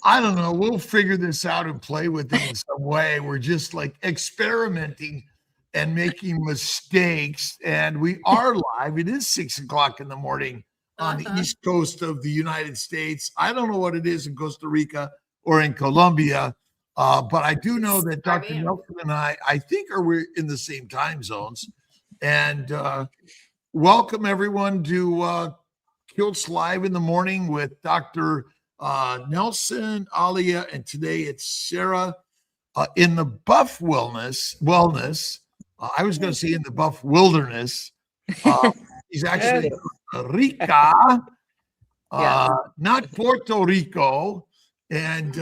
I don't know. We'll figure this out and play with it in some way. We're just like experimenting and making mistakes. And we are live. It is 6 o'clock in the morning on the East Coast of the United States. I don't know what it is in Costa Rica or in Colombia, but I do know that Dr. Nelson and I think we're in the same time zones. And welcome everyone to Kiltz Live in the Morning with Dr. Nelson, Alia, and today it's Sarah in the Buff Wellness. I was going to say in the Buff Wilderness. He's actually in Costa Rica, not Puerto Rico. And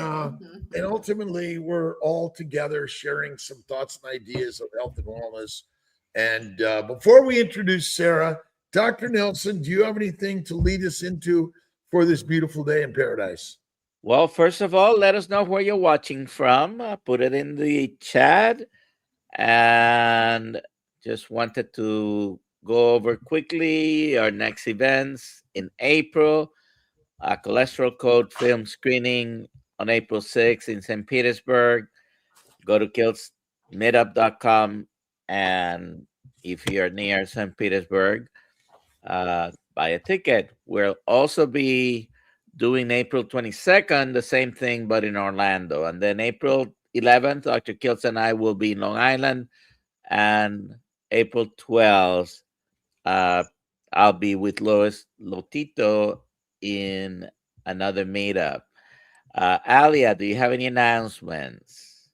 ultimately, we're all together sharing some thoughts and ideas of health and wellness. And before we introduce Sarah, Dr. Nelson, do you have anything to lead us into for this beautiful day in paradise? Well, first of all, let us know where you're watching from. Put it in the chat. And just wanted to go over quickly our next events in April. Cholesterol code film screening on April 6th in St. Petersburg. Go to kiltzmeetup.com, and if you're near St. Petersburg, buy a ticket. We'll also be doing April 22nd, the same thing, but in Orlando. And then April 11th, Dr. Kiltz and I will be in Long Island. And April 12th, I'll be with Lois Lotito in another meetup. Alia, do you have any announcements?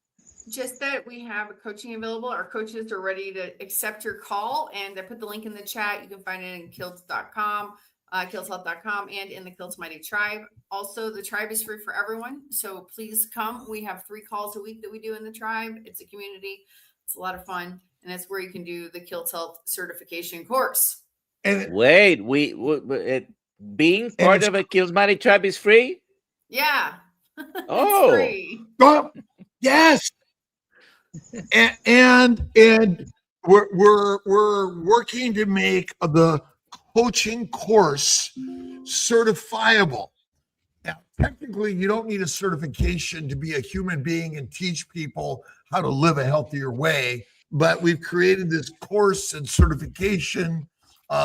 Just that we have a coaching available. Our coaches are ready to accept your call, and I put the link in the chat. You can find it in kiltz.com, kiltzhealth.com, and in the Kiltz Mighty Tribe. Also, the tribe is free for everyone, so please come. We have 3 calls a week that we do in the tribe. It's a community. It's a lot of fun, and it's where you can do the Kiltz Health certification course. And wait, being part of a Kiltz Mighty Tribe is free? Yeah. Oh, free. Yes. And we're working to make the coaching course certifiable. Now, technically, you don't need a certification to be a human being and teach people how to live a healthier way, but we've created this course and certification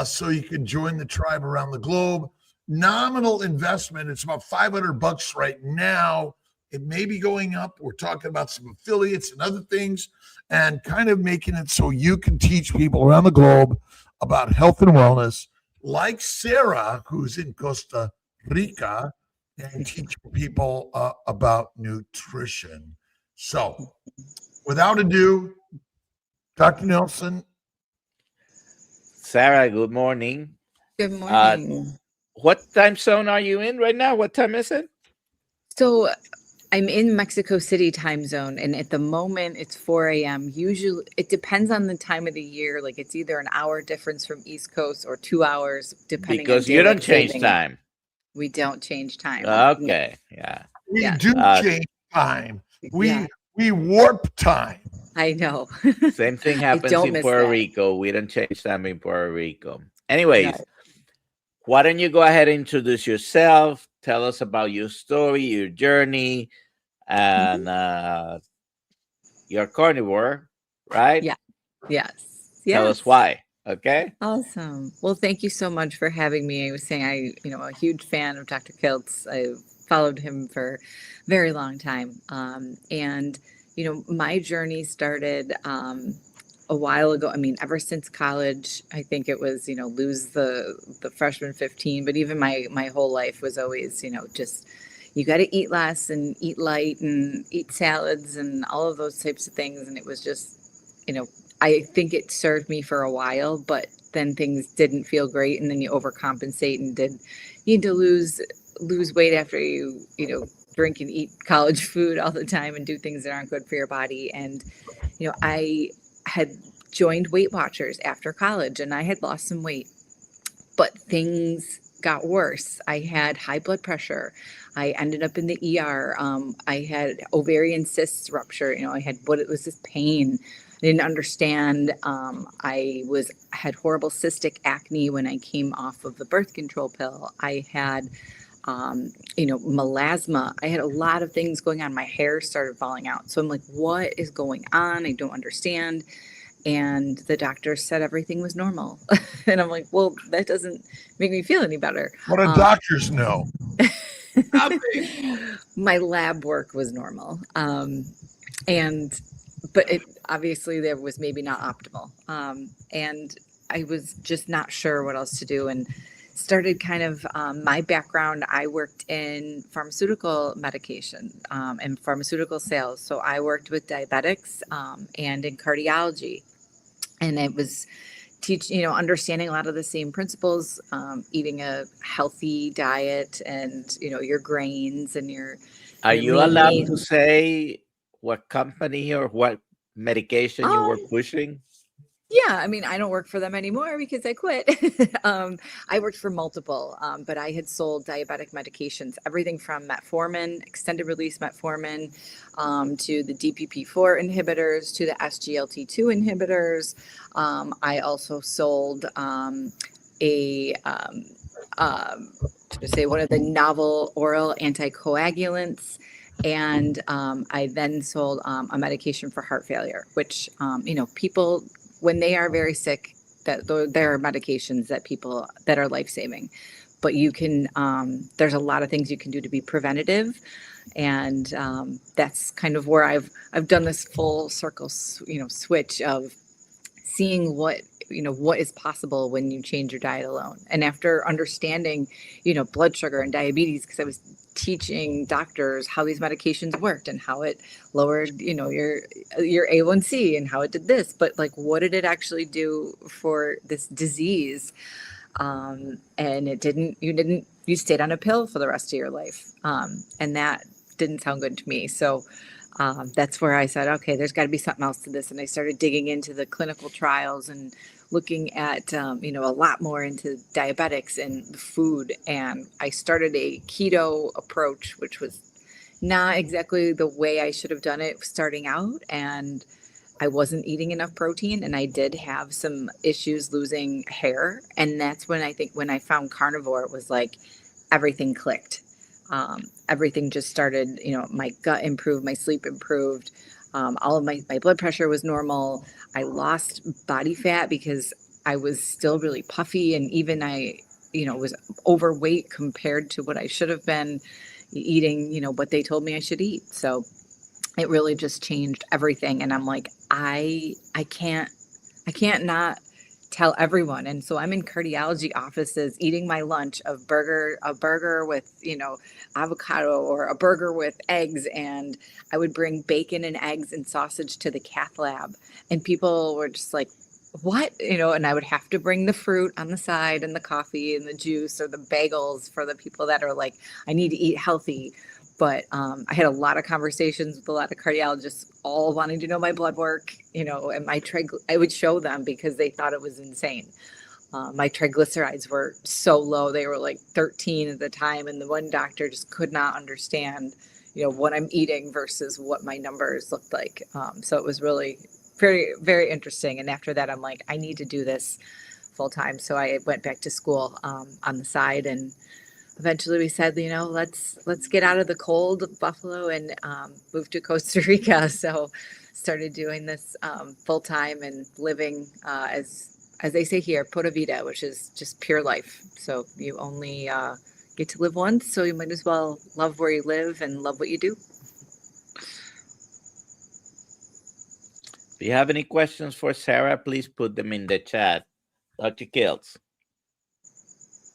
so you can join the tribe around the globe. Nominal investment. It's about $500 right now. It may be going up. We're talking about some affiliates and other things and kind of making it so you can teach people around the globe about health and wellness, like Sarah, who's in Costa Rica, and teach people about nutrition. So without ado, Dr. Nelson. Sarah, good morning. Good morning. What time zone are you in right now? What time is it? So I'm in Mexico City time zone, and at the moment it's 4 a.m. Usually it depends on the time of the year. Like it's either an hour difference from East Coast or 2 hours, depending because on you don't change time. We don't change time. Okay. Yeah. We do change time. We warp time. I know. Same thing happens in Puerto Rico. We don't change time in Puerto Rico. Anyways, why don't you go ahead and introduce yourself? Tell us about your story, your journey, and you're carnivore, right? Yeah. Yes. Tell us why. Okay. Awesome. Well, thank you so much for having me. I was saying a huge fan of Dr. Kiltz. I've followed him for a very long time. And my journey started a while ago. I mean, ever since college, I think it was, lose the freshman 15, but even my whole life was always, just, you got to eat less and eat light and eat salads and all of those types of things. And it was just, I think it served me for a while, but then things didn't feel great. And then you overcompensate and need to lose weight after you drink and eat college food all the time and do things that aren't good for your body. And, I had joined Weight Watchers after college and I had lost some weight, but things got worse. I had high blood pressure. I ended up in the ER. I had ovarian cysts rupture. I had it was this pain. I didn't understand. I had horrible cystic acne when I came off of the birth control pill. I had melasma. I had a lot of things going on. My hair started falling out. So I'm like, what is going on? I don't understand. And the doctor said everything was normal. And I'm like, well, that doesn't make me feel any better. What do doctors know? My lab work was normal. But it obviously there was maybe not optimal. And I was just not sure what else to do, and started kind of my background. I worked in pharmaceutical medication and pharmaceutical sales. So I worked with diabetics and in cardiology. And it was understanding a lot of the same principles, eating a healthy diet and, your grains and your Are your you lean allowed meat. to say what company or what medication you were pushing? Yeah, I mean, I don't work for them anymore because I quit. I worked for multiple, but I had sold diabetic medications, everything from metformin, extended release metformin, to the DPP-4 inhibitors, to the SGLT2 inhibitors. I also sold one of the novel oral anticoagulants. And I then sold a medication for heart failure, which, people, when they are very sick, that there are medications that are life-saving, but you can, there's a lot of things you can do to be preventative. And that's kind of where I've done this full circle, switch of seeing what is possible when you change your diet alone. And after understanding, blood sugar and diabetes, because I was teaching doctors how these medications worked and how it lowered, your A1C and how it did this, but like, what did it actually do for this disease? And you stayed on a pill for the rest of your life. And that didn't sound good to me. So that's where I said, okay, there's got to be something else to this. And I started digging into the clinical trials and looking at, a lot more into diabetics and the food. And I started a keto approach, which was not exactly the way I should have done it starting out. And I wasn't eating enough protein, and I did have some issues losing hair. And that's when I found carnivore, it was like everything clicked. Everything just started, my gut improved, my sleep improved. All of my blood pressure was normal. I lost body fat because I was still really puffy. And even I, was overweight compared to what I should have been eating, what they told me I should eat. So it really just changed everything. And I'm like, I can't not tell everyone. And so I'm in cardiology offices eating my lunch of a burger with, avocado, or a burger with eggs. And I would bring bacon and eggs and sausage to the cath lab. And people were just like, what? And I would have to bring the fruit on the side and the coffee and the juice or the bagels for the people that are like, I need to eat healthy. But I had a lot of conversations with a lot of cardiologists, all wanting to know my blood work, and I would show them because they thought it was insane. My triglycerides were so low. They were like 13 at the time. And the one doctor just could not understand, what I'm eating versus what my numbers looked like. So it was really very, very interesting. And after that, I'm like, I need to do this full time. So I went back to school on the side, and eventually we said, let's get out of the cold of Buffalo and move to Costa Rica. So started doing this full time and living as they say here, pura vida, which is just pure life. So you only get to live once, so you might as well love where you live and love what you do. If you have any questions for Sarah, please put them in the chat. Dr. Kiltz.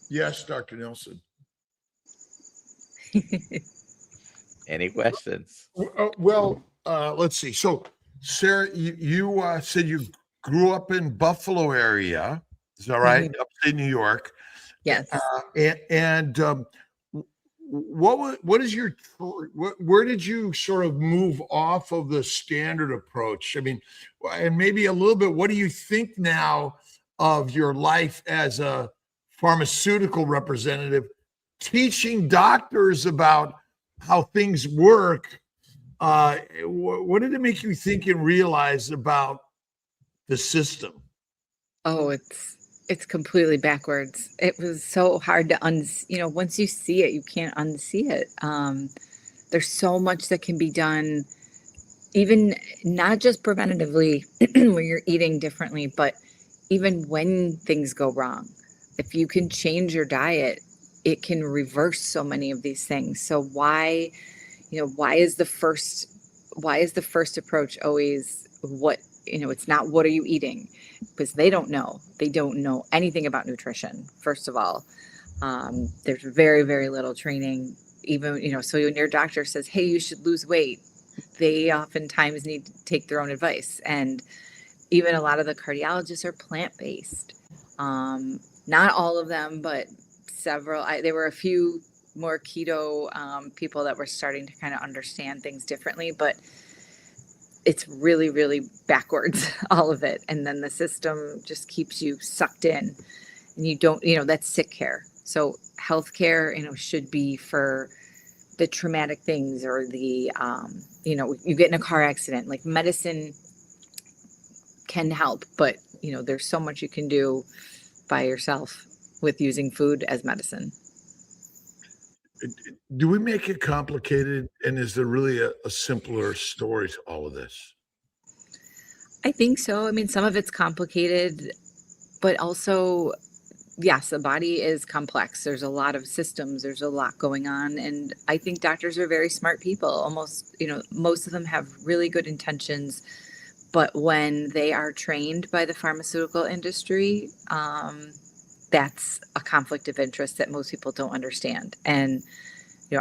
Yes, Dr. Nelson. Any questions? Well, let's see. So, Sarah, you said you grew up in Buffalo area. Is that right? Mm-hmm. Upstate New York. Yes. What is your, where did you sort of move off of the standard approach? I mean, and maybe a little bit, what do you think now of your life as a pharmaceutical representative, teaching doctors about how things work? What did it make you think and realize about the system? Oh, it's it's completely backwards. It was so hard to once you see it, you can't unsee it. There's so much that can be done, even not just preventatively where you're eating differently, but even when things go wrong. If you can change your diet, it can reverse so many of these things. So why is the first approach always it's not what are you eating? Because they don't know anything about nutrition. First of all, there's very, very little training, even, so when your doctor says, hey, you should lose weight, they oftentimes need to take their own advice. And even a lot of the cardiologists are plant-based. Not all of them, but several. There were a few more keto people that were starting to kind of understand things differently, but it's really, really backwards, all of it. And then the system just keeps you sucked in, and you don't, that's sick care. So healthcare, should be for the traumatic things, or the, you get in a car accident. Like, medicine can help, but there's so much you can do by yourself with using food as medicine. Do we make it complicated? And is there really a simpler story to all of this? I think so. I mean, some of it's complicated, but also, yes, the body is complex. There's a lot of systems, there's a lot going on. And I think doctors are very smart people. Almost, most of them have really good intentions. But when they are trained by the pharmaceutical industry, that's a conflict of interest that most people don't understand. And,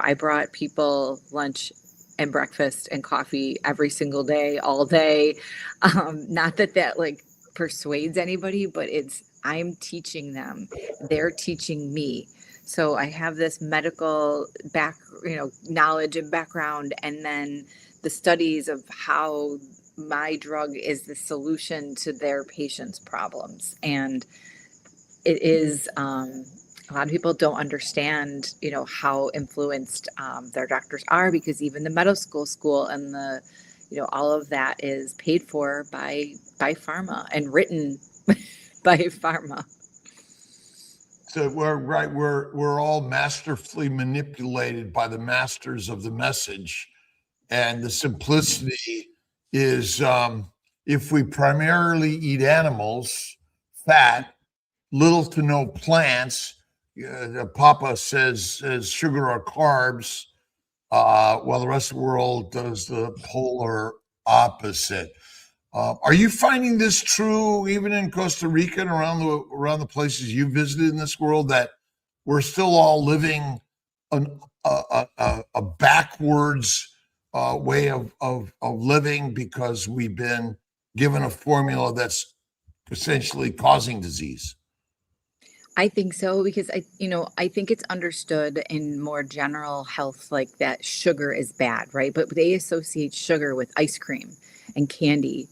I brought people lunch and breakfast and coffee every single day, all day. Not that like persuades anybody, but I'm teaching them, they're teaching me. So I have this medical knowledge and background, and then the studies of how my drug is the solution to their patients' problems. And it is, a lot of people don't understand, how influenced their doctors are, because even the medical school and the, all of that is paid for by pharma and written by pharma. So we're all masterfully manipulated by the masters of the message. And the simplicity is, if we primarily eat animals, fat, little to no plants, Papa says sugar or carbs, while the rest of the world does the polar opposite. Are you finding this true even in Costa Rica and around the places you visited in this world, that we're still all living a backwards way of living because we've been given a formula that's essentially causing disease? I think so, because I think it's understood in more general health, like, that sugar is bad, right? But they associate sugar with ice cream and candy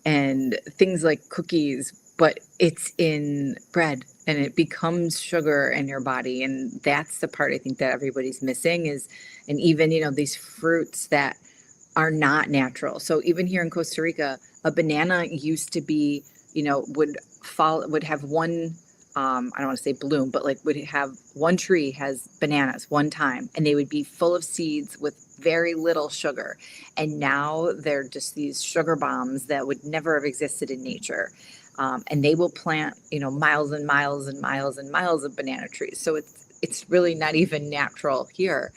and things like cookies, but it's in bread and it becomes sugar in your body. And that's the part I think that everybody's missing is, and even, these fruits that are not natural. So even here in Costa Rica, a banana used to be, would have one, I don't want to say bloom, but like would have one tree has bananas one time, and they would be full of seeds with very little sugar. And now they're just these sugar bombs that would never have existed in nature. And they will plant, miles and miles and miles and miles of banana trees. So it's really not even natural here.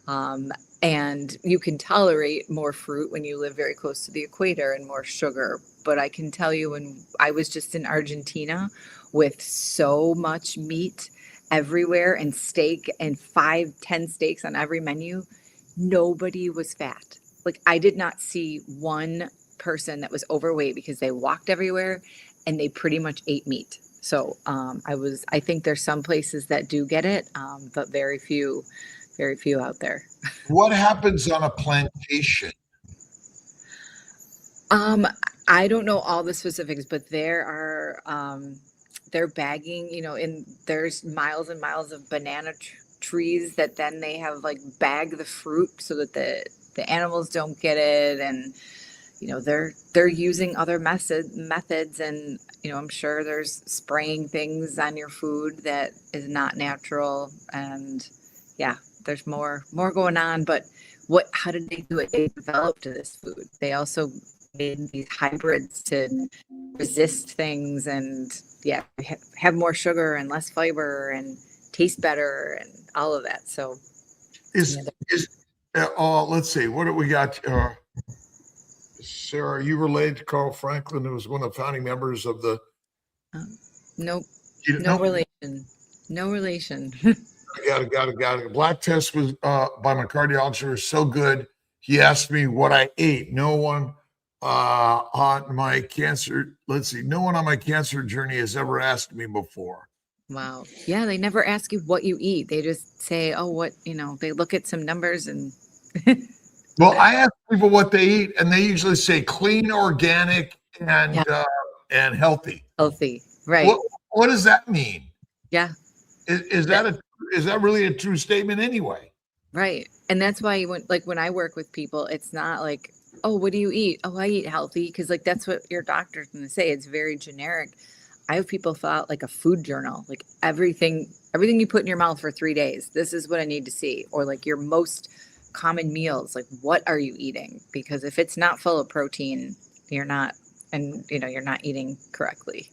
And you can tolerate more fruit when you live very close to the equator and more sugar. But I can tell you, when I was just in Argentina with so much meat everywhere and steak and 5-10 steaks on every menu, nobody was fat. Like, I did not see one person that was overweight, because they walked everywhere and they pretty much ate meat. So I think there's some places that do get it, but very few out there. What happens on a plantation? I don't know all the specifics, but there are, they're bagging, and there's miles and miles of banana trees that then they have like bag the fruit so that the animals don't get it. And, they're using other methods, and I'm sure there's spraying things on your food that is not natural, and yeah, there's more going on. But how did they do it? They developed this food. They also made these hybrids to resist things, and yeah, have more sugar and less fiber and taste better and all of that. So let's see, what do we got? Sarah, are you related to Carl Franklin, who was one of the founding members of the? Nope. No relation. No relation. Got it. Black test was by my cardiologist was so good. He asked me what I ate. No one on my cancer. No one on my cancer journey has ever asked me before. Wow. Yeah, they never ask you what you eat. They just say, "Oh, what?" They look at some numbers and. Well, I ask people what they eat, and they usually say clean, organic, and healthy. Healthy, right? What does that mean? Yeah. Is that really a true statement anyway? Right, and that's why when I work with people, it's not like, "Oh, what do you eat?" "Oh, I eat healthy," because that's what your doctor's going to say. It's very generic. I have people fill out like a food journal, like everything you put in your mouth for 3 days. This is what I need to see, or like your most common meals, like what are you eating? Because if it's not full of protein, you're not eating correctly.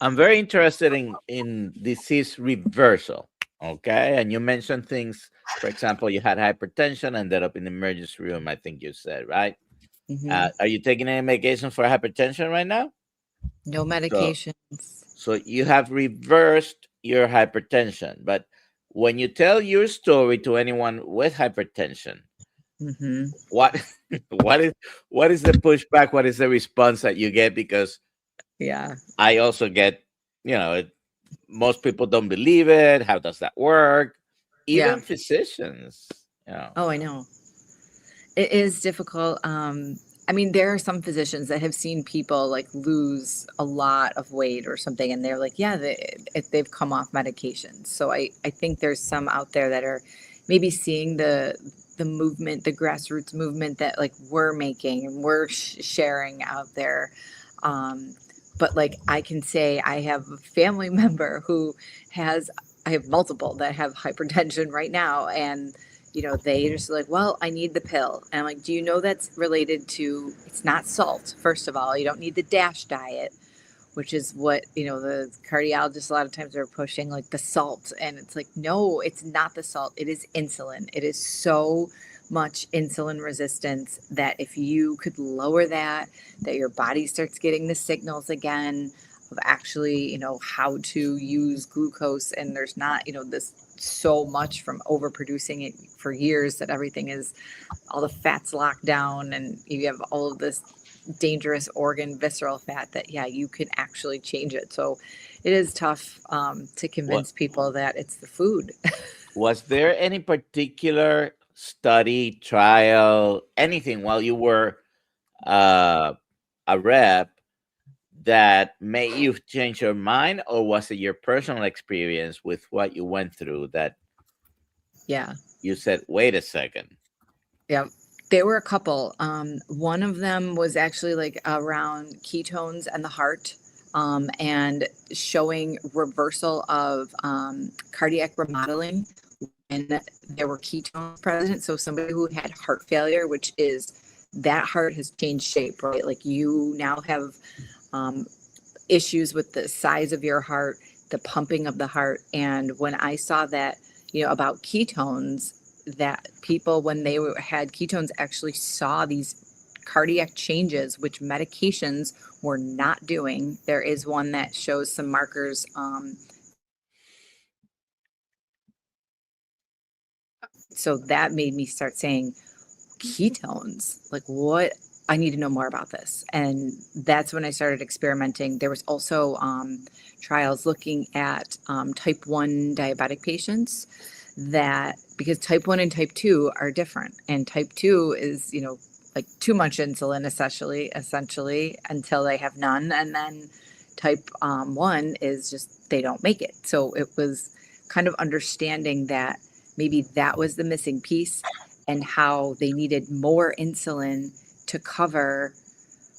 I'm very interested in disease reversal. Okay. And you mentioned things, for example, you had hypertension, ended up in the emergency room, I think you said, right? Mm-hmm. Are you taking any medication for hypertension right now? No medications. So you have reversed your hypertension, but when you tell your story to anyone with hypertension, mm-hmm. what is the pushback? What is the response that you get? Because I also get, most people don't believe it. How does that work? Even physicians. Oh, I know. It is difficult. There are some physicians that have seen people like lose a lot of weight or something, and they're like, yeah, they've come off medications. So I think there's some out there that are maybe seeing the movement, the grassroots movement that like we're making and we're sharing out there. But like I can say I have a family member who I have multiple that have hypertension right now, and they just like, well, I need the pill. And I'm like, do you know that's related to, it's not salt. First of all, you don't need the DASH diet, which is what, the cardiologists a lot of times are pushing, like the salt. And it's like, no, it's not the salt. It is insulin. It is so much insulin resistance that if you could lower that your body starts getting the signals again of actually, how to use glucose. And there's not, this so much from overproducing it for years that everything is, all the fat's locked down, and you have all of this dangerous organ visceral fat that you can actually change it. So it is tough to convince people that it's the food. Was there any particular study, trial, anything while you were a rep that made you change your mind, or was it your personal experience with what you went through that you said, wait a second? Yeah, there were a couple. One of them was actually like around ketones and the heart, and showing reversal of cardiac remodeling when there were ketones present. So somebody who had heart failure, which is that heart has changed shape, right? Like you now have issues with the size of your heart, the pumping of the heart. And when I saw that, about ketones, that people, when they had ketones, actually saw these cardiac changes, which medications were not doing. There is one that shows some markers. So that made me start saying, ketones, like what? I need to know more about this. And that's when I started experimenting. There was also trials looking at type 1 diabetic patients, that because type 1 and type 2 are different. And type 2 is, like too much insulin, essentially until they have none. And then type 1 is just, they don't make it. So it was kind of understanding that maybe that was the missing piece, and how they needed more insulin to to cover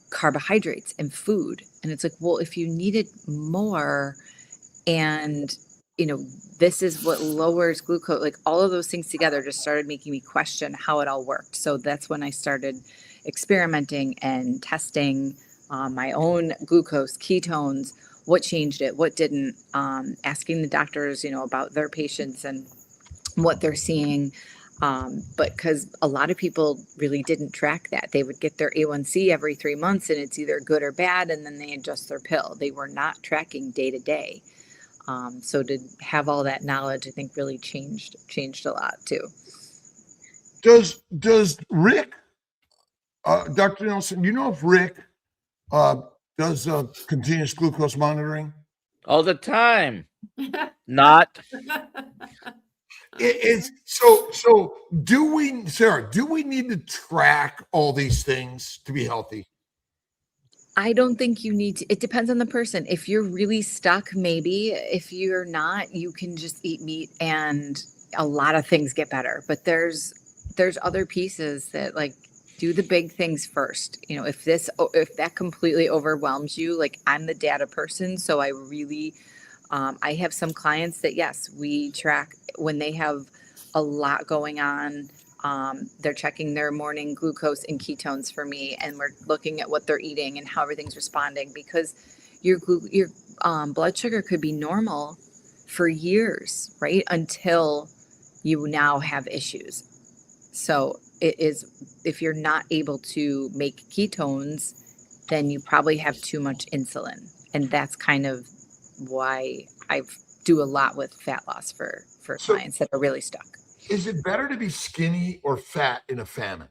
carbohydrates and food. And it's like, well, if you needed more, and this is what lowers glucose, like all of those things together just started making me question how it all worked. So that's when I started experimenting and testing my own glucose, ketones, what changed it, what didn't, asking the doctors, about their patients and what they're seeing. But because a lot of people really didn't track that. They would get their A1C every 3 months and it's either good or bad, and then they adjust their pill. They were not tracking day to day. So to have all that knowledge, I think really changed a lot too. Does Rick, Dr. Nelson, if Rick does continuous glucose monitoring? All the time. Not. It's so do we, Sarah, do we need to track all these things to be healthy? I don't think you need to. It depends on the person. If you're really stuck, maybe. If you're not, you can just eat meat and a lot of things get better. But there's other pieces that, like, do the big things first. If that completely overwhelms you, like, I'm the data person, so I really I have some clients that, yes, we track when they have a lot going on. They're checking their morning glucose and ketones for me, and we're looking at what they're eating and how everything's responding, because your blood sugar could be normal for years, right? Until you now have issues. So it is, if you're not able to make ketones, then you probably have too much insulin. And that's kind of why I do a lot with fat loss for clients that are really stuck. Is it better to be skinny or fat in a famine?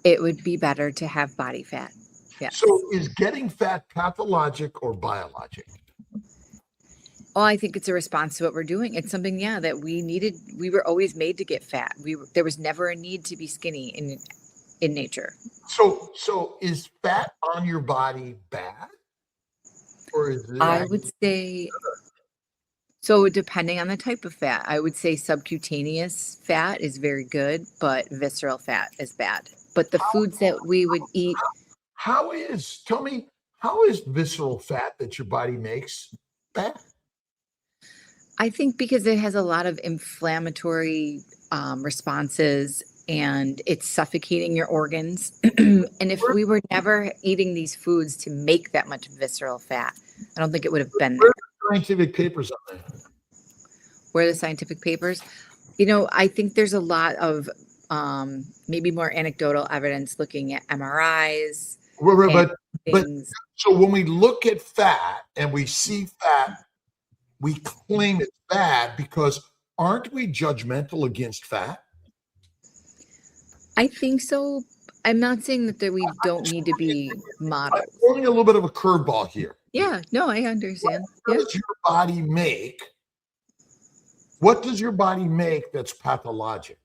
It would be better to have body fat. Yes. So is getting fat pathologic or biologic? Oh, I think it's a response to what we're doing. It's something, that we needed. We were always made to get fat. There was never a need to be skinny in nature. So is fat on your body bad? Or is it I would say, so depending on the type of fat, I would say subcutaneous fat is very good, but visceral fat is bad. But the foods that we would eat. Tell me, how is visceral fat that your body makes bad? I think because it has a lot of inflammatory responses, and it's suffocating your organs. And if we were never eating these foods to make that much visceral fat, I don't think it would have been there. Where are the scientific papers on that? Where are the scientific papers? I think there's a lot of maybe more anecdotal evidence looking at MRIs. But so when we look at fat and we see fat, we claim it's bad because aren't we judgmental against fat? I think so. I'm not saying that we don't need to be models. I'm throwing a little bit of a curveball here. Yeah, no, I understand. What does your body make? What does your body make that's pathologic?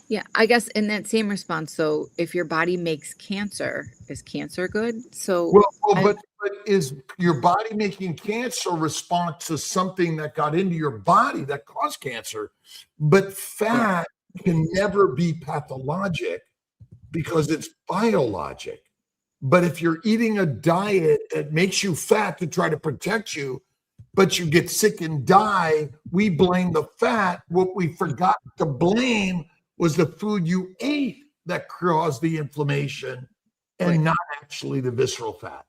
Yeah, I guess in that same response, so if your body makes cancer, is cancer good? So but is your body making cancer response to something that got into your body that caused cancer? But fat can never be pathologic because it's biologic. But if you're eating a diet that makes you fat to try to protect you, but you get sick and die, we blame the fat. What we forgot to blame was the food you ate that caused the inflammation, and not actually the visceral fat.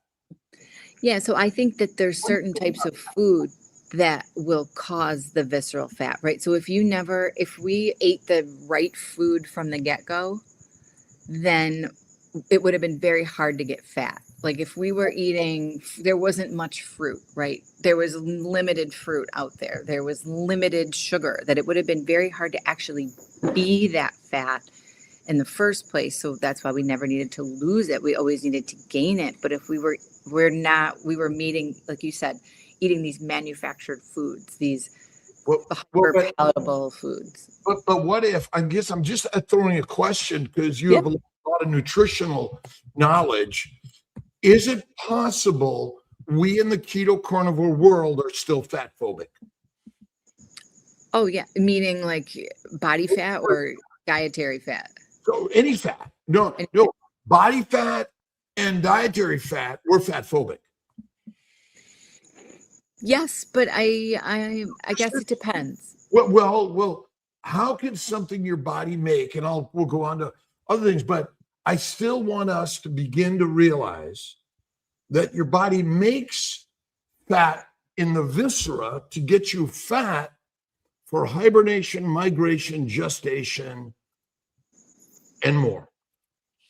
Yeah, so I think that there's certain types of food that will cause the visceral fat, right? So if we ate the right food from the get-go, then it would have been very hard to get fat. Like if we were eating, there wasn't much fruit, right? There was limited fruit out there. There was limited sugar, that it would have been very hard to actually be that fat in the first place. So that's why we never needed to lose it. We always needed to gain it. But if we were meeting, like you said, eating these manufactured foods, these hyper palatable foods. But what if, I guess I'm just throwing a question because you have a lot of nutritional knowledge. Is it possible we in the keto carnivore world are still fat phobic? Oh yeah, meaning like body fat or dietary fat? So any fat. No, And- no. Body fat and dietary fat, we're fat phobic. Yes, but I guess it depends. Well, how can something your body make, and we'll go on to other things, but I still want us to begin to realize that your body makes fat in the viscera to get you fat for hibernation, migration, gestation, and more.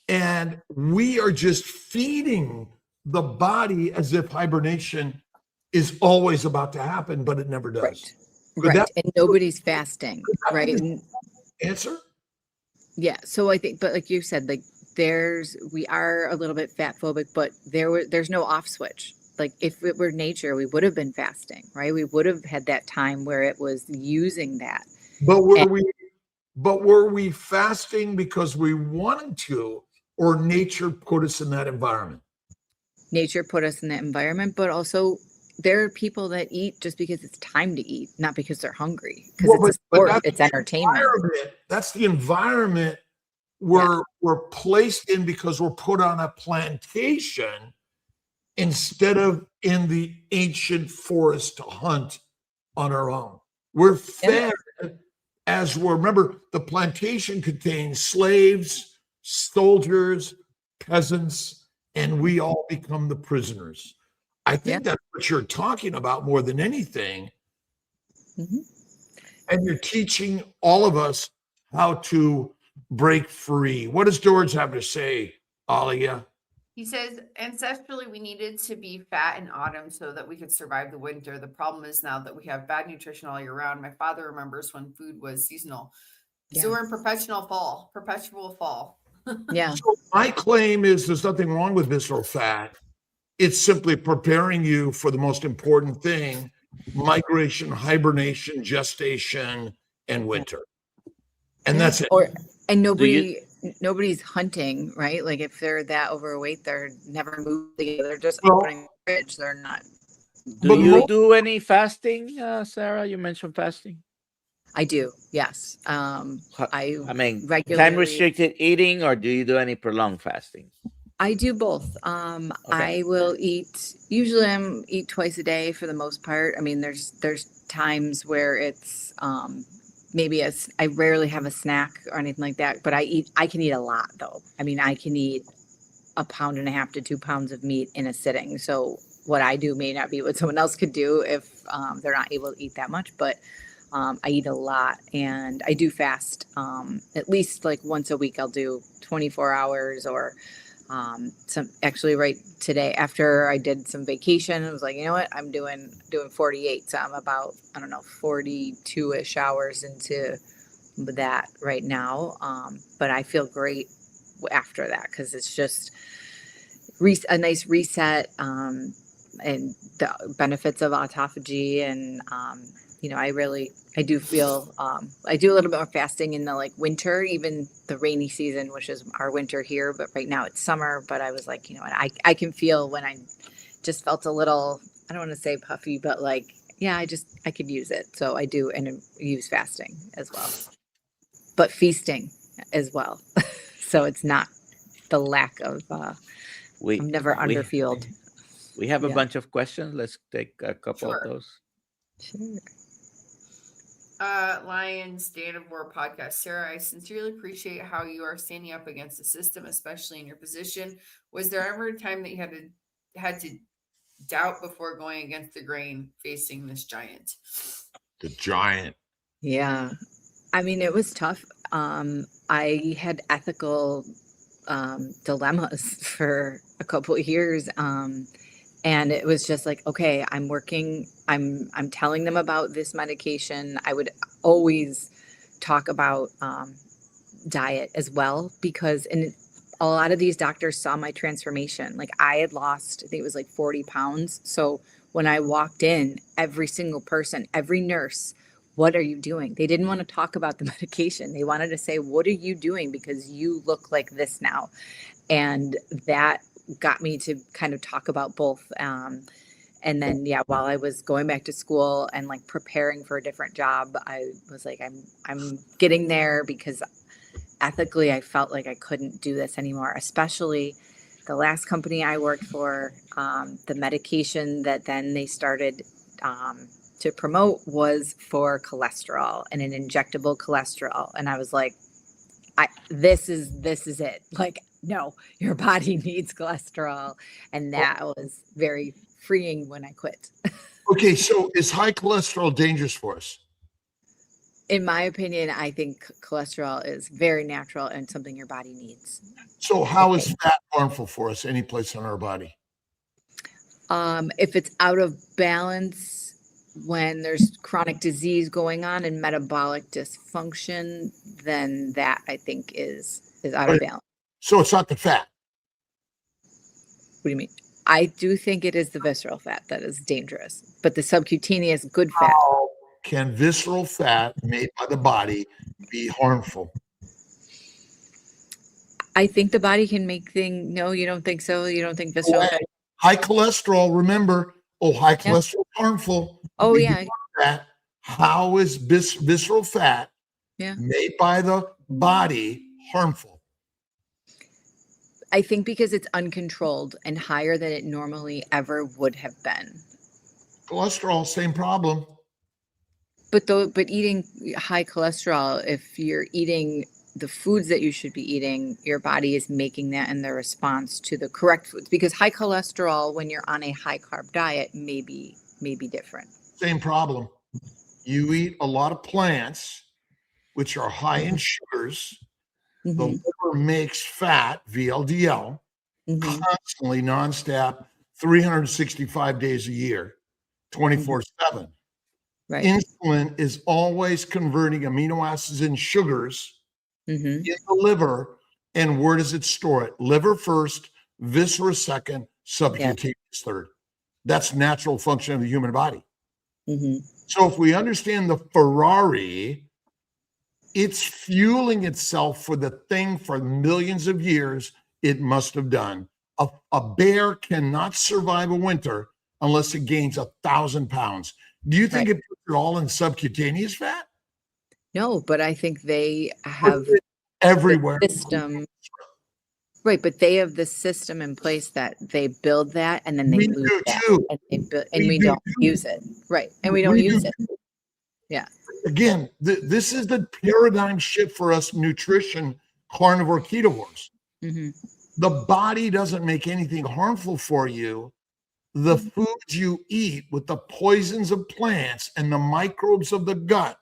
And we are just feeding the body as if hibernation is always about to happen, but it never does. Right. Could Right. that- And nobody's fasting, could that be right? the answer? Yeah. So I think, but like you said, like we are a little bit fat phobic, but there's no off switch. Like if it were nature, we would have been fasting, right? We would have had that time where it was using that. But were we fasting because we wanted to, or nature put us in that environment? Nature put us in that environment, but also there are people that eat just because it's time to eat, not because they're hungry, because Well, it's a but sport, that's it's the entertainment. That's the environment we're placed in because we're put on a plantation instead of in the ancient forest to hunt on our own. We're fed as we're, remember, the plantation contains slaves, soldiers, peasants, and we all become the prisoners. I think that's what you're talking about more than anything. Mm-hmm. And you're teaching all of us how to break free. What does George have to say, Alia? He says, ancestrally, we needed to be fat in autumn so that we could survive the winter. The problem is now that we have bad nutrition all year round. My father remembers when food was seasonal. So we're in perpetual fall. Yeah. So my claim is there's nothing wrong with visceral fat. It's simply preparing you for the most important thing: migration, hibernation, gestation, and winter. And that's it. And nobody's hunting, right? Like if they're that overweight, they're never moving. They're just opening the fridge. They're not. Do you do any fasting, Sarah? You mentioned fasting. I do. Yes. I mean, regularly, time restricted eating, or do you do any prolonged fasting? I do both. I will usually eat twice a day for the most part. I mean, there's times where it's maybe I rarely have a snack or anything like that, but I can eat a lot though. I mean, I can eat 1.5 pounds to 2 pounds of meat in a sitting. So what I do may not be what someone else could do if they're not able to eat that much, but I eat a lot and I do fast. At least like once a week, I'll do 24 hours or actually right today after I did some vacation, I was like, you know what, I'm doing 48. So I'm about, 42-ish hours into that right now. But I feel great after that because it's just a nice reset and the benefits of autophagy. And, I do feel, I do a little bit more fasting in the like winter, even the rainy season, which is our winter here, but right now it's summer. But I was like, I can feel when I just felt a little, I don't want to say puffy, but like, yeah, I could use it. So I do and use fasting as well, but feasting as well. So it's not the lack of, I'm never underfueled. We have a bunch of questions. Let's take a couple of those. Sure. Lions Stand of War podcast. Sarah, I sincerely appreciate how you are standing up against the system, especially in your position. Was there ever a time that you had to doubt before going against the grain, facing this giant? The giant. Yeah. I mean, it was tough. I had ethical dilemmas for a couple of years. And it was just like, okay, I'm telling them about this medication. I would always talk about diet as well, because a lot of these doctors saw my transformation. Like I had lost, I think it was like 40 pounds. So when I walked in, every single person, every nurse, what are you doing? They didn't want to talk about the medication. They wanted to say, what are you doing? Because you look like this now. And that got me to kind of talk about both. And then, while I was going back to school and like preparing for a different job, I was like, I'm getting there because ethically, I felt like I couldn't do this anymore, especially the last company I worked for. The medication that then they started to promote was for cholesterol and an injectable cholesterol. And I was like, this is it. Like, no, your body needs cholesterol. And that was very freeing when I quit. Okay, so is high cholesterol dangerous for us? In my opinion, I think cholesterol is very natural and something your body needs. So how is fat harmful for us any place on our body? If it's out of balance, when there's chronic disease going on and metabolic dysfunction, then that I think is out of balance. So it's not the fat. What do you mean? I do think it is the visceral fat that is dangerous, but the subcutaneous good fat. How can visceral fat made by the body be harmful? I think the body can make things. No, you don't think so? You don't think visceral fat? High cholesterol, remember, high cholesterol is harmful. Oh, We yeah. know that. How is visceral fat made by the body harmful? I think because it's uncontrolled and higher than it normally ever would have been. Cholesterol, same problem. But eating high cholesterol, if you're eating the foods that you should be eating, your body is making that in the response to the correct foods. Because high cholesterol, when you're on a high carb diet, may be different. Same problem. You eat a lot of plants, which are high in sugars. The liver makes fat, VLDL, constantly, nonstop, 365 days a year, 24/7. Right. Insulin is always converting amino acids and sugars in the liver. And where does it store it? Liver first, viscera second, subcutaneous third. That's natural function of the human body. So if we understand the Ferrari, it's fueling itself for the thing for millions of years it must have done. A bear cannot survive a winter unless it gains 1,000 pounds. Do you think it puts it all in subcutaneous fat? No, but I think they have everywhere. The system. Right, but they have the system in place that they build that and then they lose that. Too. And we don't use it. Right. And we don't use it. Yeah. Again, this is the paradigm shift for us nutrition carnivore ketovores. The body doesn't make anything harmful for you. The foods you eat with the poisons of plants and the microbes of the gut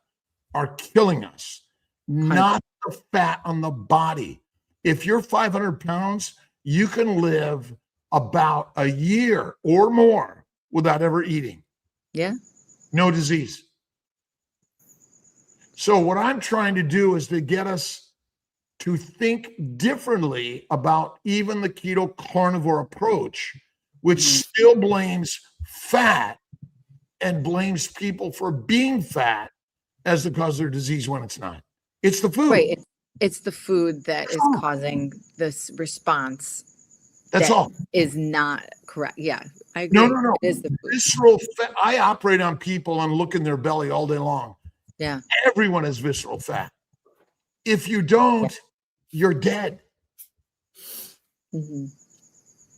are killing us, not the fat on the body. If you're 500 pounds, you can live about a year or more without ever eating. Yeah. No disease. So what I'm trying to do is to get us to think differently about even the keto carnivore approach, which still blames fat and blames people for being fat as the cause of their disease when it's not. It's the food. Right. It's the food that is causing this response. That's all. Is not correct. Yeah, I agree. No. It is the food. Visceral fat. I operate on people and look in their belly all day long. Yeah. Everyone has visceral fat. If you don't, you're dead.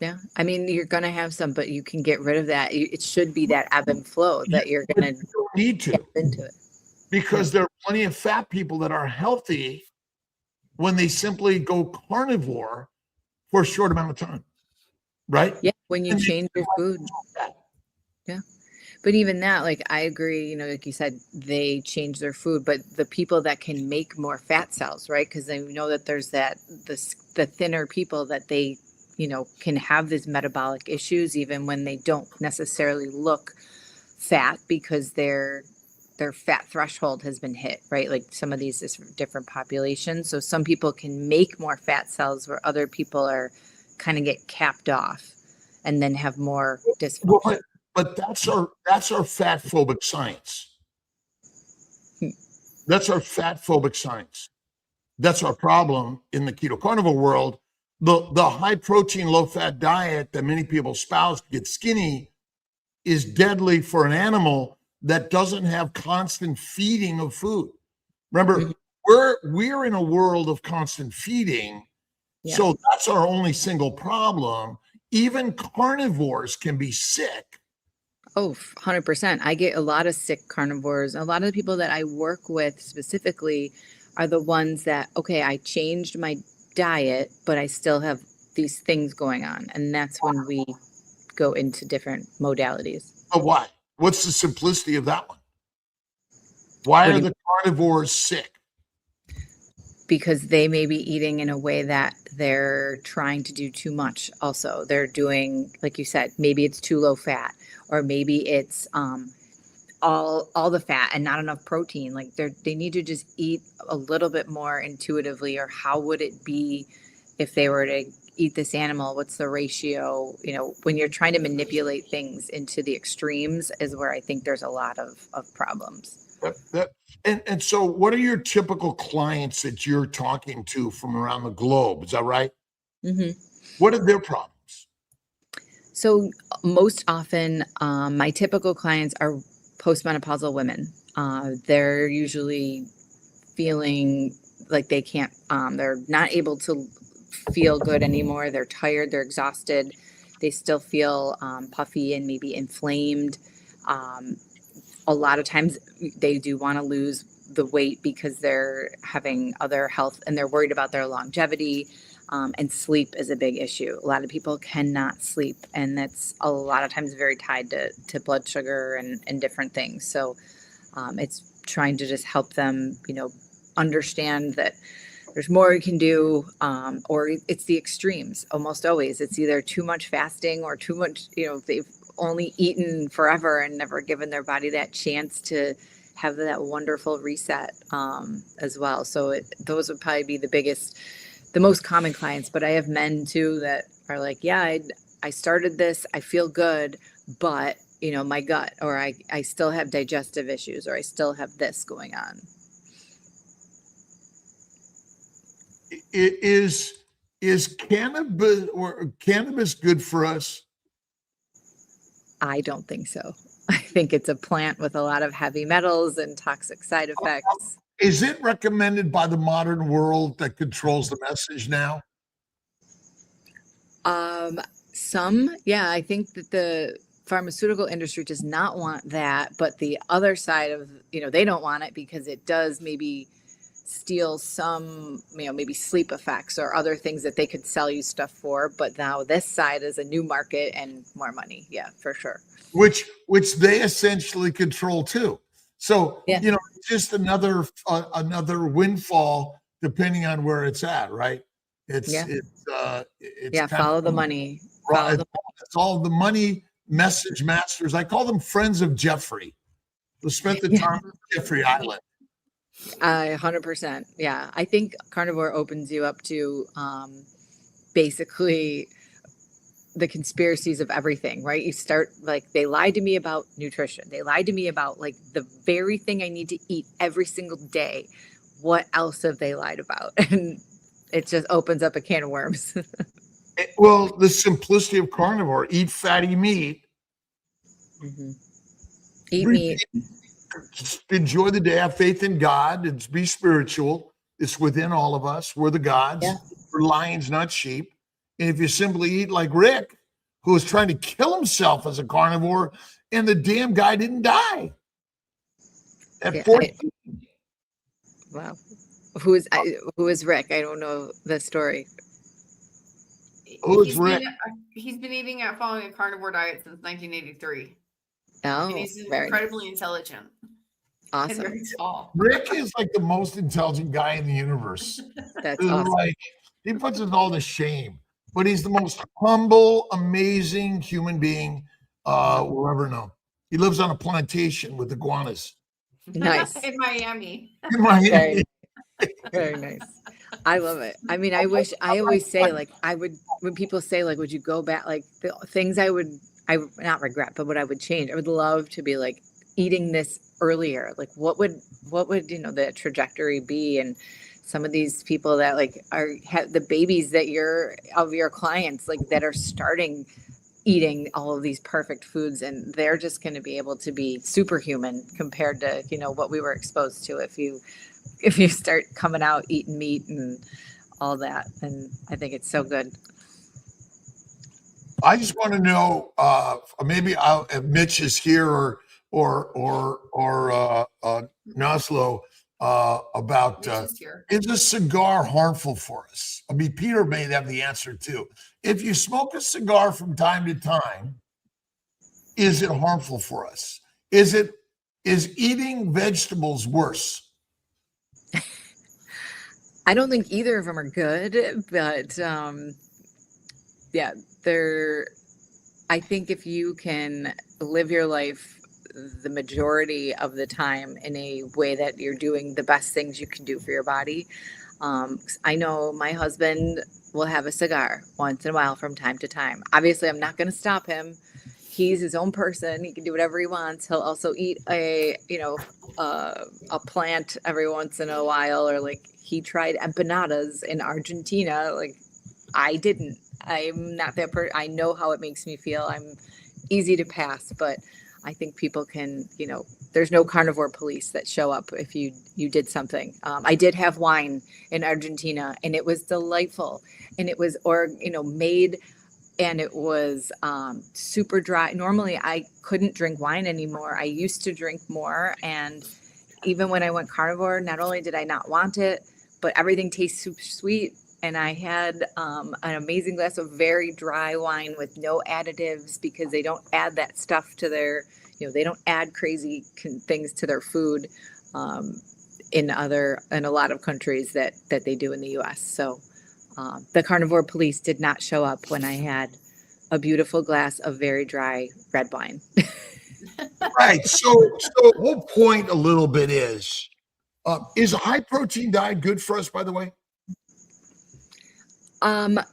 Yeah. I mean, you're going to have some, but you can get rid of that. It should be that ebb and flow that you're going to need to get into it. Because there are plenty of fat people that are healthy when they simply go carnivore for a short amount of time, right? Yeah, when you change your food. Yeah. But even that, like, I agree, like you said, they change their food, but the people that can make more fat cells, right? Because they know that there's the thinner people that they, can have these metabolic issues even when they don't necessarily look fat because their fat threshold has been hit, right? Like some of these different populations. So some people can make more fat cells where other people are kind of get capped off and then have more dysfunction. But that's our fat phobic science. That's our fat phobic science. That's our problem in the keto carnivore world. The high protein, low fat diet that many people espouse to get skinny is deadly for an animal that doesn't have constant feeding of food. Remember, we're in a world of constant feeding. Yeah. So that's our only single problem. Even carnivores can be sick. Oh, 100%. I get a lot of sick carnivores. A lot of the people that I work with specifically are the ones that, okay, I changed my diet, but I still have these things going on. And that's when we go into different modalities. But why? What's the simplicity of that one? Why are the carnivores sick? Because they may be eating in a way that they're trying to do too much. Also, they're doing, like you said, maybe it's too low fat, or maybe it's all the fat and not enough protein. Like they need to just eat a little bit more intuitively. Or how would it be if they were to eat this animal? What's the ratio? You know, when you're trying to manipulate things into the extremes is where I think there's a lot of problems. And so what are your typical clients that you're talking to from around the globe? Is that right? Mm-hmm. What are their problems? So most often, my typical clients are postmenopausal women. They're usually feeling like they can't, they're not able to feel good anymore. They're tired, they're exhausted. They still feel puffy and maybe inflamed. A lot of times they do want to lose the weight because they're having other health and they're worried about their longevity. And sleep is a big issue. A lot of people cannot sleep, and that's a lot of times very tied to blood sugar and different things. So it's trying to just help them, you know, understand that there's more we can do, or it's the extremes. Almost always it's either too much fasting or too much, you know, they've only eaten forever and never given their body that chance to have that wonderful reset as well. So those would probably be the most common clients. But I have men too that are like, yeah, I started this, I feel good, but you know, my gut, or I still have digestive issues, or I still have this going on. Is cannabis good for us? I don't think so. I think it's a plant with a lot of heavy metals and toxic side effects. Is it recommended by the modern world that controls the message now? Yeah, I think that the pharmaceutical industry does not want that, but the other side of, you know, they don't want it because it does maybe steal some, you know, maybe sleep effects or other things that they could sell you stuff for. But now this side is a new market and more money. Yeah, for sure. Which they essentially control too. So, yeah. You know, just another windfall depending on where it's at, right? It's follow the money. It's all the money message masters. I call them friends of Jeffrey, who spent the time on Jeffrey Island. 100%. Yeah. I think carnivore opens you up to basically the conspiracies of everything, right? You start like, they lied to me about nutrition. They lied to me about like the very thing I need to eat every single day. What else have they lied about? And it just opens up a can of worms. Well, the simplicity of carnivore: eat fatty meat, Eat meat, just enjoy the day, have faith in God, and be spiritual. It's within all of us. We're the gods. Yeah. We're lions, not sheep. And if you simply eat like Rick, who was trying to kill himself as a carnivore, and the damn guy didn't die at 14. Wow. Who is Rick? I don't know the story. Who's Rick? He's been eating following a carnivore diet since 1983. Oh, and he's incredibly intelligent. Awesome. And very tall. Rick is like the most intelligent guy in the universe. That's awesome. Like, he puts us all to shame, but he's the most humble, amazing human being we'll ever know. He lives on a plantation with iguanas. Nice. In Miami. Very nice. I love it. I mean, I always say, like, when people say, like, would you go back, like, the things I would not regret, but what I would change, I would love to be like eating this earlier. Like, what would, you know, the trajectory be? And some of these people that like have the babies that of your clients, like, that are starting eating all of these perfect foods, and they're just going to be able to be superhuman compared to, you know, what we were exposed to if you if you start coming out eating meat and all that. And I think it's so good. I just want to know, maybe if Mitch is here or Naslo, about Mitch is here. is a cigar harmful for us? I mean, Peter may have the answer too. If you smoke a cigar from time to time, is it harmful for us? Is eating vegetables worse? I don't think either of them are good, but yeah, I think if you can live your life the majority of the time in a way that you're doing the best things you can do for your body. I know my husband will have a cigar once in a while from time to time. Obviously, I'm not going to stop him. He's his own person. He can do whatever he wants. He'll also eat a plant every once in a while, or like he tried empanadas in Argentina. Like I didn't. I'm not that person. I know how it makes me feel. I'm easy to pass, but I think people can, there's no carnivore police that show up if you did something. I did have wine in Argentina and it was delightful, and it was, made, and it was super dry. Normally I couldn't drink wine anymore. I used to drink more. And even when I went carnivore, not only did I not want it, but everything tastes super sweet. And I had an amazing glass of very dry wine with no additives, because they don't add that stuff to their, they don't add crazy things to their food in a lot of countries that they do in the US. So the carnivore police did not show up when I had a beautiful glass of very dry red wine. Right. So the whole point a little bit is a high protein diet good for us, by the way?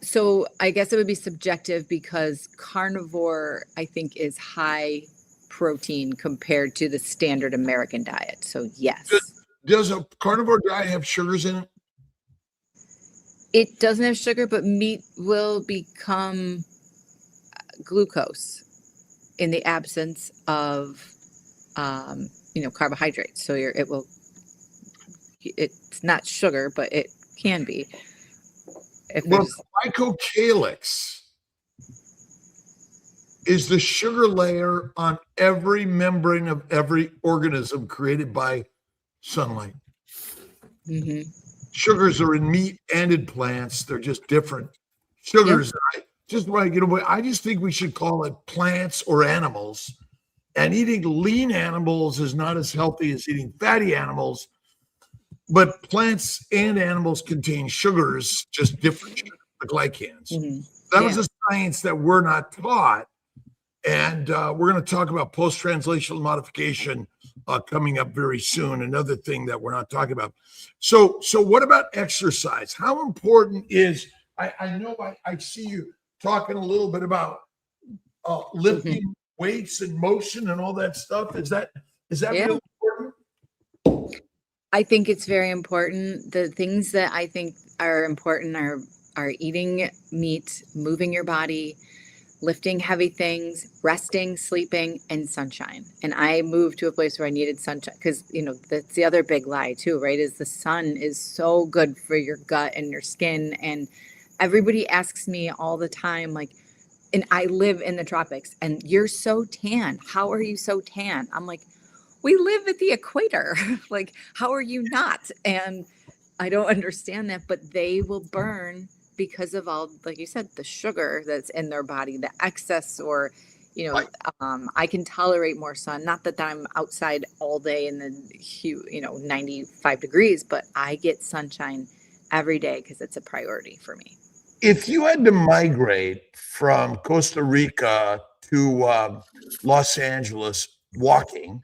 So I guess it would be subjective, because carnivore, I think, is high protein compared to the standard American diet. So yes. Does a carnivore diet have sugars in it? It doesn't have sugar, but meat will become glucose in the absence of, carbohydrates. So it's not sugar, but it can be. Well, glycocalyx is the sugar layer on every membrane of every organism created by sunlight. Mm-hmm. Sugars are in meat and in plants. They're just different sugars. Yep. I just think we should call it plants or animals. And eating lean animals is not as healthy as eating fatty animals. But plants and animals contain sugars, just different sugar, the glycans. Mm-hmm. That was a science that we're not taught. And we're going to talk about post-translational modification coming up very soon, another thing that we're not talking about. So what about exercise? How important is, I know I see you talking a little bit about lifting weights and motion and all that stuff. Is that really important? I think it's very important. The things that I think are important are eating meat, moving your body, lifting heavy things, resting, sleeping, and sunshine. And I moved to a place where I needed sunshine, because, that's the other big lie too, right? Is the sun is so good for your gut and your skin. And everybody asks me all the time, like, and I live in the tropics, and you're so tan. How are you so tan? I'm like, we live at the equator. Like, how are you not? And I don't understand that, but they will burn because of all, like you said, the sugar that's in their body, the excess, or, I can tolerate more sun. Not that I'm outside all day in the 95 degrees, but I get sunshine every day because it's a priority for me. If you had to migrate from Costa Rica to Los Angeles walking,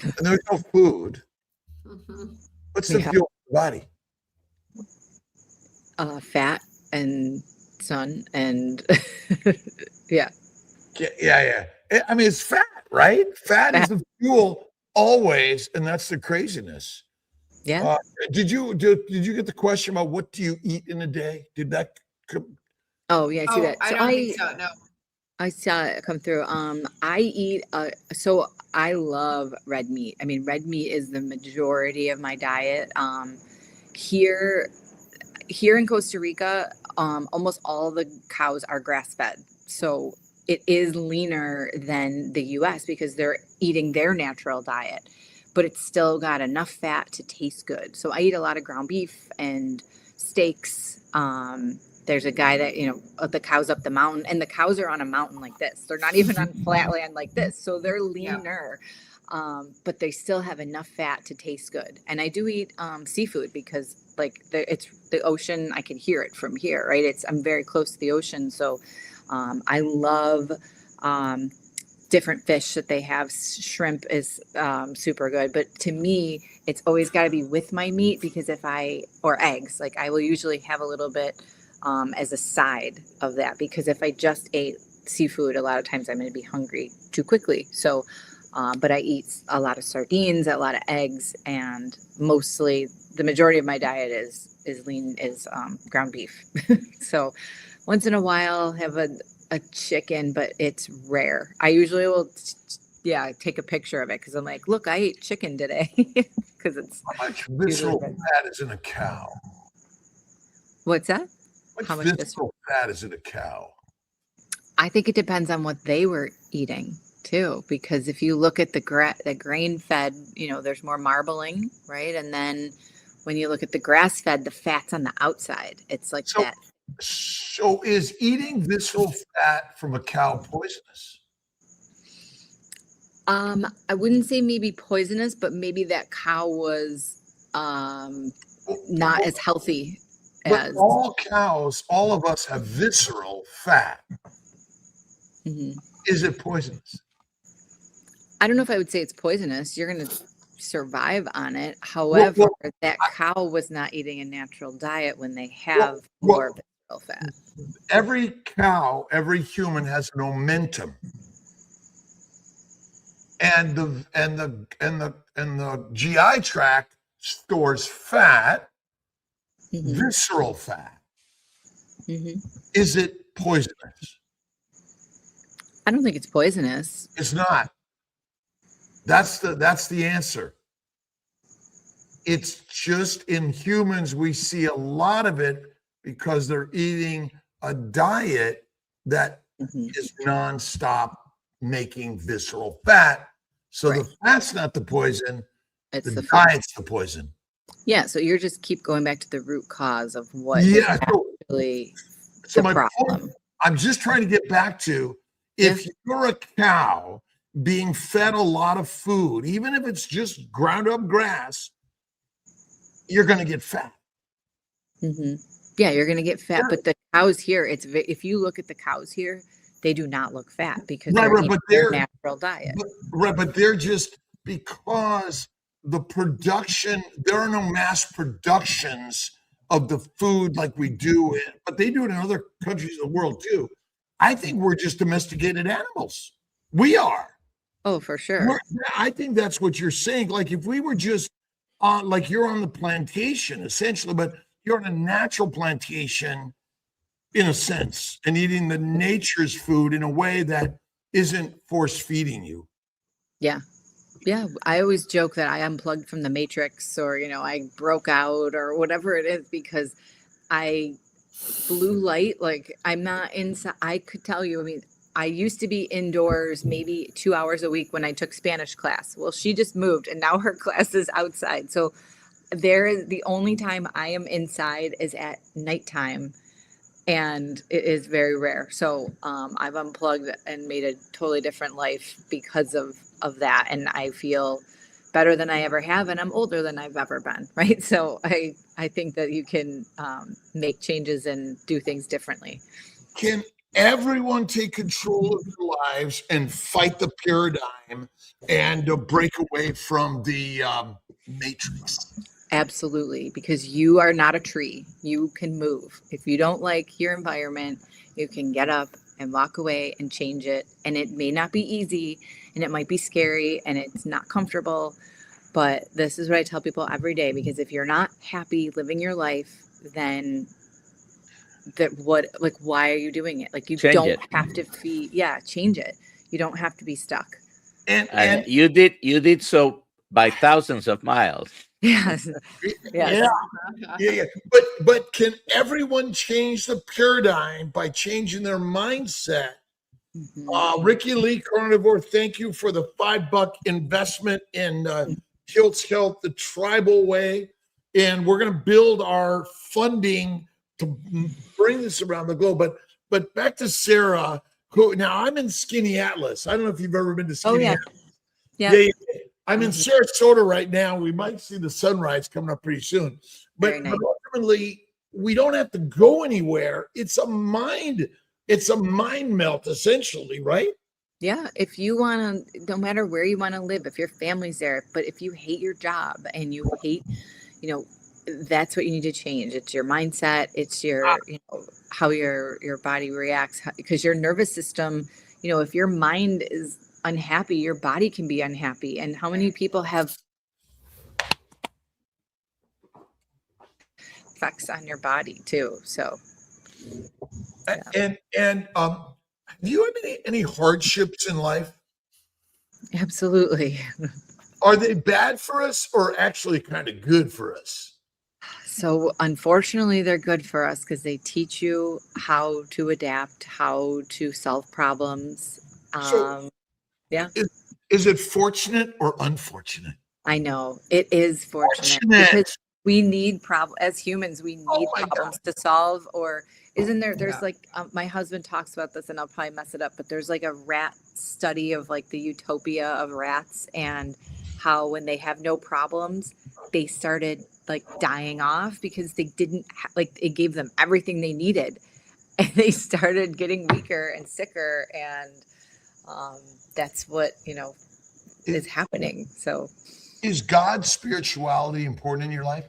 and there's no food, what's the fuel for the body? Fat and sun and yeah. I mean, it's fat, right? Fat is the fuel always, and that's the craziness. Yeah. Did you get the question about what do you eat in a day? Did that? Oh yeah, I see that. I don't think so. No. I saw it come through. I eat, so I love red meat. I mean, red meat is the majority of my diet. Here, here in Costa Rica, almost all the cows are grass fed. So it is leaner than the US because they're eating their natural diet, but it's still got enough fat to taste good. So I eat a lot of ground beef and steaks. There's a guy that, the cows up the mountain, and the cows are on a mountain like this. They're not even on flat land like this. So they're leaner, but they still have enough fat to taste good. And I do eat seafood because it's the ocean. I can hear it from here, right? I'm very close to the ocean. So I love different fish that they have. Shrimp is super good. But to me, it's always got to be with my meat because or eggs, like I will usually have a little bit as a side of that, because if I just ate seafood, a lot of times I'm going to be hungry too quickly. So, but I eat a lot of sardines, a lot of eggs, and mostly the majority of my diet is ground beef. So once in a while have a chicken, but it's rare. I usually will, take a picture of it because I'm like, look, I ate chicken today because it's how much visceral fat is in a cow? What's that? How much visceral fat is in a cow? I think it depends on what they were eating too, because if you look at the grain fed, there's more marbling, right? And then when you look at the grass fed, the fat's on the outside. It's like that. So is eating visceral fat from a cow poisonous? I wouldn't say maybe poisonous, but maybe that cow was not as healthy. But all cows, all of us have visceral fat. Mm-hmm. Is it poisonous? I don't know if I would say it's poisonous. You're going to survive on it. However, that cow was not eating a natural diet when they have more visceral fat. Every cow, every human has an omentum. And the GI tract stores fat. Mm-hmm. Visceral fat. Mm-hmm. Is it poisonous? I don't think it's poisonous. It's not. That's the answer. It's just in humans we see a lot of it because they're eating a diet that is nonstop making visceral fat. So the fat's not the poison. It's the diet's the poison. Yeah, so you're just keep going back to the root cause of what is actually the problem. Point, I'm just trying to get back to, if you're a cow being fed a lot of food, even if it's just ground up grass, you're going to get fat. Mm-hmm. Yeah, you're going to get fat. But the cows here, if you look at the cows here, they do not look fat because they're eating their natural diet. But they're just because the production, there are no mass productions of the food like we do, but they do it in other countries of the world too. I think we're just domesticated animals. We are. Oh, for sure. I think that's what you're saying. Like if we were just like you're on the plantation essentially, but you're on a natural plantation in a sense and eating the nature's food in a way that isn't force feeding you. Yeah. Yeah, I always joke that I unplugged from the matrix or, I broke out or whatever it is because blue light, like I'm not inside. I could tell you, I used to be indoors maybe 2 hours a week when I took Spanish class. Well, she just moved and now her class is outside. So the only time I am inside is at nighttime. And it is very rare. So I've unplugged and made a totally different life because of that. And I feel better than I ever have. And I'm older than I've ever been. Right. So I think that you can make changes and do things differently. Can everyone take control of their lives and fight the paradigm and break away from the matrix? Absolutely, because you are not a tree. You can move. If you don't like your environment, you can get up and walk away and change it. And it may not be easy and it might be scary and it's not comfortable. But this is what I tell people every day, because if you're not happy living your life, then why are you doing it? Like, you Change don't it. have to change it. You don't have to be stuck. And you did so by thousands of miles. Yes. Yes. Yeah. But can everyone change the paradigm by changing their mindset? Ricky Lee, carnivore, thank you for the $5 investment in Kiltz Health, the tribal way. And we're going to build our funding to bring this around the globe. But back to Sarah, who now I'm in Skinny Atlas. I don't know if you've ever been to Skinny Atlas. Yeah. I'm in Sarasota right now. We might see the sunrise coming up pretty soon. But ultimately, we don't have to go anywhere. It's a mind melt, essentially, right? Yeah. If you want to, no matter where you want to live, if your family's there, but if you hate your job and you hate, that's what you need to change. It's your mindset. It's your, how your body reacts, because your nervous system, if your mind is unhappy, your body can be unhappy. And how many people have effects on your body too? So, and have you had any hardships in life? Absolutely. Are they bad for us or actually kind of good for us? So unfortunately, they're good for us because they teach you how to adapt, how to solve problems. Is it fortunate or unfortunate? I know it is fortunate because we need as humans, we need problems to solve. Or isn't there's like, my husband talks about this and I'll probably mess it up, but there's like a rat study of like the utopia of rats and how when they have no problems, they started like dying off because they didn't it gave them everything they needed, and they started getting weaker and sicker. And that's what, is happening. So is God's spirituality important in your life?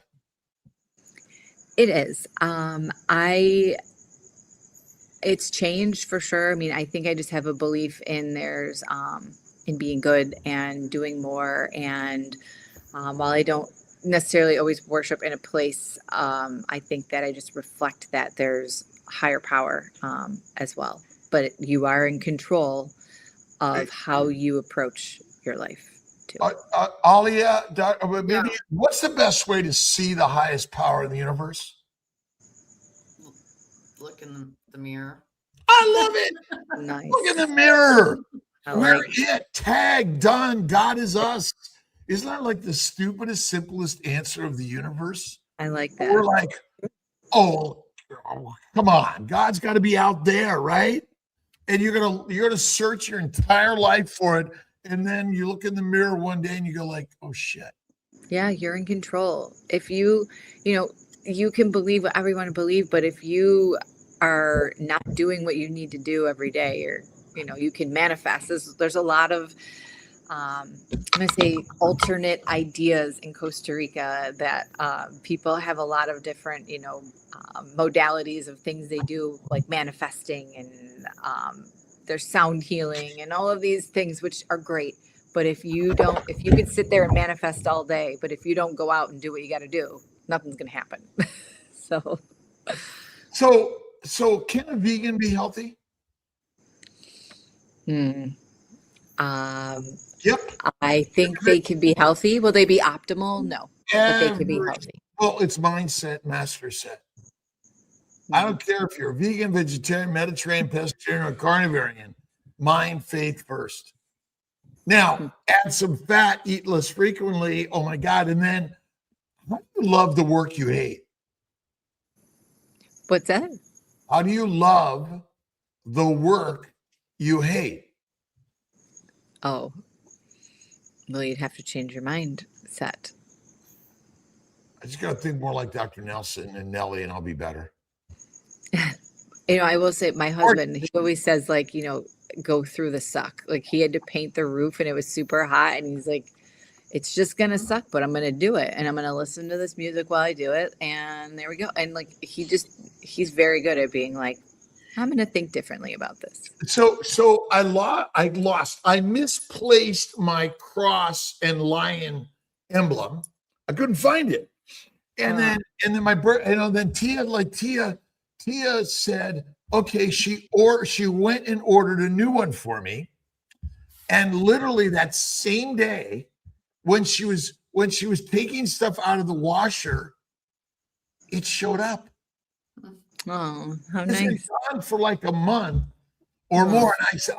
It is. It's changed for sure. I mean, I think I just have a belief in in being good and doing more. And while I don't necessarily always worship in a place, I think that I just reflect that there's higher power as well. But you are in control of how you approach your life too. Alia, maybe what's the best way to see the highest power in the universe? Look in the mirror. I love it. Nice. Look in the mirror. We're Like it. Tag done. God is us. Isn't that like the stupidest, simplest answer of the universe? I like that. We're like, oh, come on. God's got to be out there, right? And you're gonna search your entire life for it. And then you look in the mirror one day and you go like, oh shit. Yeah, you're in control. If you can believe whatever you want to believe, but if you are not doing what you need to do every day, or, you can manifest. There's a lot of, I'm going to say alternate ideas in Costa Rica that people have a lot of different, modalities of things they do, like manifesting, and there's sound healing and all of these things, which are great. But if you can sit there and manifest all day, but if you don't go out and do what you got to do, nothing's going to happen. So can a vegan be healthy? Yep. Yep. I think they can be healthy. Will they be optimal? No, but they can be healthy. Well, it's mindset, master set. I don't care if you're a vegan, vegetarian, Mediterranean, pescatarian, or carnivorian. Mind, faith first. Now, add some fat, eat less frequently. Oh my God. And then how do you love the work you hate? What's that? How do you love the work you hate? Oh, well, you'd have to change your mindset. I just got to think more like Dr. Nelson and Nelly, and I'll be better. I will say my husband, he always says, like, go through the suck. Like, he had to paint the roof and it was super hot. And he's like, it's just going to suck, but I'm going to do it. And I'm going to listen to this music while I do it. And there we go. And like, he's very good at being like, I'm going to think differently about this. So I misplaced my cross and lion emblem. I couldn't find it. And then my then Tia Tia said, okay, she went and ordered a new one for me. And literally that same day, when she was taking stuff out of the washer, it showed up. Oh, how It's been nice. gone for like a month or more. And I said,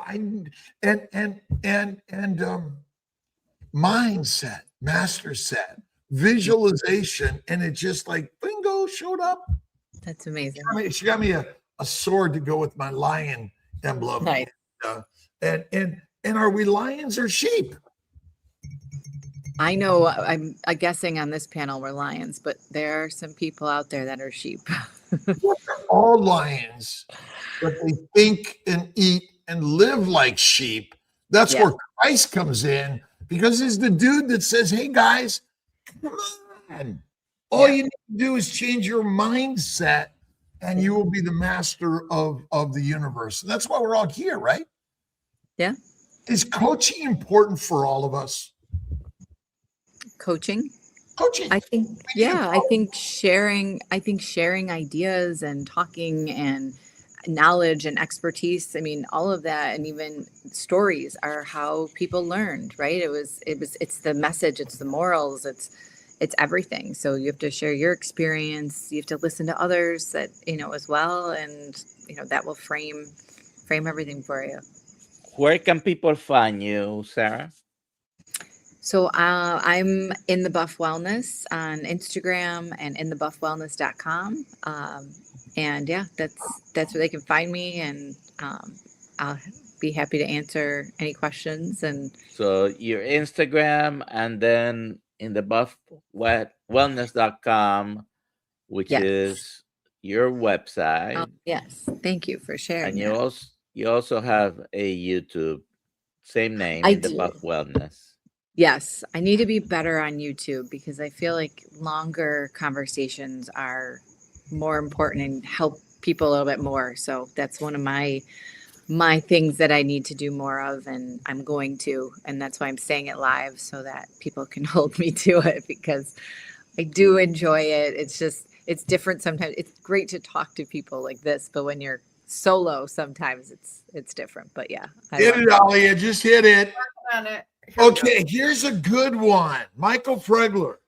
mindset, master set, visualization, and it just like bingo showed up. That's amazing. She got me a sword to go with my lion emblem. Nice. And are we lions or sheep? I know I'm guessing on this panel we're lions, but there are some people out there that are sheep. We're all lions, but they think and eat and live like sheep. That's where Christ comes in, because he's the dude that says, hey guys, come on. All you need to do is change your mindset and you will be the master of the universe. And that's why we're all here, right? Yeah. Is coaching important for all of us? Coaching. I think sharing ideas and talking and knowledge and expertise. I mean, all of that, and even stories are how people learned, right? It's the message, it's the morals, it's everything. So you have to share your experience. You have to listen to others that, as well. And, that will frame everything for you. Where can people find you, Sarah? So I'm in the Buff Wellness on Instagram and inthebuffwellness.com. And yeah, that's where they can find me, and I'll be happy to answer any questions. And so your Instagram, and then in the buffwellness.com, which is your website. Yes, thank you for sharing. And you also have a YouTube, same name, the Buff Wellness. Yes, I need to be better on YouTube, because I feel like longer conversations are more important and help people a little bit more. So that's one of my things that I need to do more of, and I'm going to, and that's why I'm saying it live, so that people can hold me to it, because I do enjoy it. It's different sometimes. It's great to talk to people like this, but when you're solo, sometimes it's different. But yeah, hit it, Alia. Just hit it. On it. Okay, here's a good one. Michael Fregler.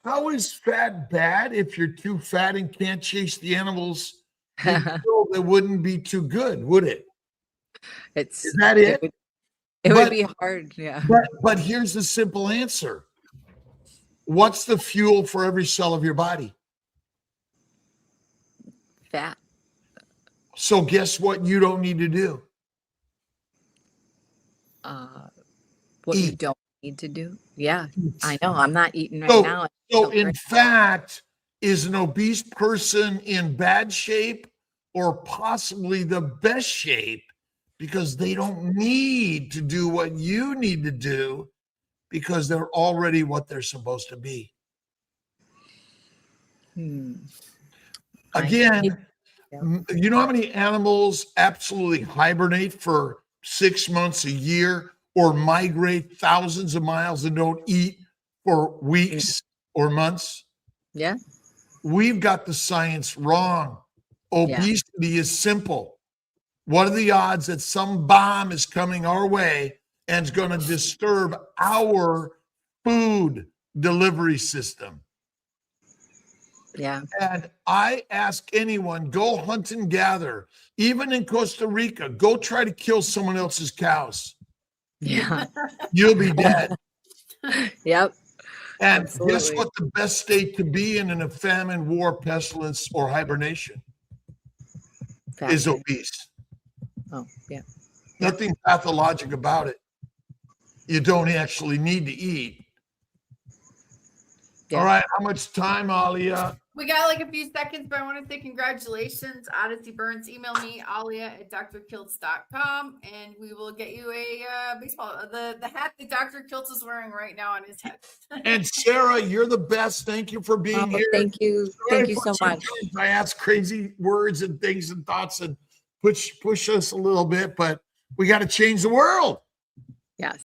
How is fat bad if you're too fat and can't chase the animals? It wouldn't be too good, would it? Is that it? It would be hard, yeah. But here's the simple answer. What's the fuel for every cell of your body? Fat. So guess what you don't need to do? What you don't need to do? Yeah, I know. I'm not eating right now. So in fact, is an obese person in bad shape or possibly the best shape because they don't need to do what you need to do because they're already what they're supposed to be? Again, you know how many animals absolutely hibernate for 6 months, a year, or migrate thousands of miles and don't eat for weeks or months? Yeah. We've got the science wrong. Obesity is simple. What are the odds that some bomb is coming our way and is going to disturb our food delivery system? Yeah. And I ask anyone, go hunt and gather. Even in Costa Rica, go try to kill someone else's cows. Yeah. You'll be dead. Yep. And Absolutely. guess what the best state to be in a famine, war, pestilence, or hibernation is obese. Oh, yeah. Nothing pathologic about it. You don't actually need to eat. Yeah. All right. How much time, Alia? We got like a few seconds, but I want to say congratulations, Odyssey Burns. Email me, alia@drkiltz.com, and we will get you a baseball, the hat that Dr. Kiltz is wearing right now on his head. And Sarah, you're the best. Thank you for being here. Thank you. Thank you so much. I ask crazy words and things and thoughts and push us a little bit, but we got to change the world. Yes.